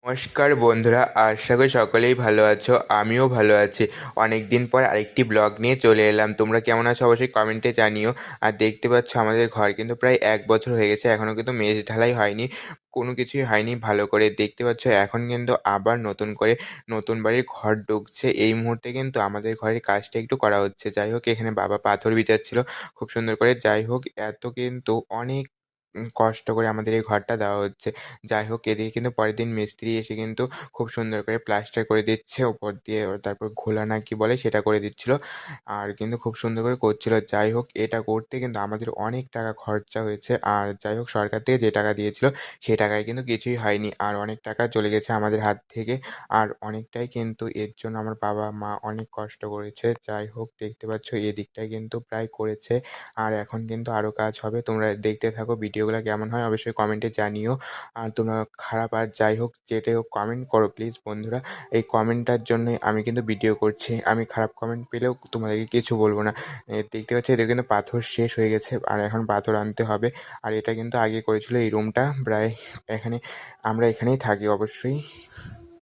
নমস্কার বন্ধুরা, আশা করি সকলেই ভালো আছো। আমিও ভালো আছি। অনেক দিন পর আরেকটি ব্লগ নিয়ে চলে এলাম। তোমরা কেমন আছো অবশ্যই কমেন্টে জানিও। আর দেখতে পাচ্ছ আমাদের ঘর কিন্তু প্রায় 1 বছর হয়ে গেছে, এখনও কিন্তু মেঝ ঢালাই হয়নি, কোনো কিছুই হয়নি ভালো করে। দেখতে পাচ্ছ এখন কিন্তু আবার নতুন করে নতুন বাড়ির ঘর ঢুকছে। এই মুহূর্তে কিন্তু আমাদের ঘরের কাজটা একটু করা হচ্ছে। যাই হোক, এখানে বাবা পাথর বিছাচ্ছিল খুব সুন্দর করে। যাই হোক, এত কিন্তু অনেক কষ্ট করে আমাদের এই ঘরটা দেওয়া হচ্ছে। যাই হোক, এদিকে কিন্তু পরের দিন মিস্ত্রি এসে কিন্তু খুব সুন্দর করে প্লাস্টার করে দিচ্ছে ওপর দিয়ে, ও তারপর ঘোলা না কি বলে সেটা করে দিচ্ছিল। আর কিন্তু খুব সুন্দর করে করছিল। যাই হোক, এটা করতে কিন্তু আমাদের অনেক টাকা খরচা হয়েছে। আর যাই হোক, সরকার থেকে যে টাকা দিয়েছিল সেই টাকায় কিন্তু কিছুই হয়নি, আর অনেক টাকা চলে গেছে আমাদের হাত থেকে। আর অনেকটাই কিন্তু এর জন্য আমার বাবা মা অনেক কষ্ট করেছে। যাই হোক, দেখতে পাচ্ছ এদিকটাই কিন্তু প্রায় করেছে, আর এখন কিন্তু আরও কাজ হবে। তোমরা দেখতে থাকো, ভিডিওগুলো কেমন হয় অবশ্যই কমেন্টে জানিও। আর তোমরা খারাপ আর যাই হোক যেটাই হোক কমেন্ট করো প্লিজ বন্ধুরা। এই কমেন্টটার জন্যই আমি কিন্তু ভিডিও করছি। আমি খারাপ কমেন্ট পেলেও তোমাদেরকে কিছু বলবো না। দেখতে পাচ্ছি এদের কিন্তু পাথর শেষ হয়ে গেছে, আর এখন পাথর আনতে হবে। আর এটা কিন্তু আগে করেছিল এই রুমটা প্রায়, এখানে আমরা এখানেই থাকি অবশ্যই।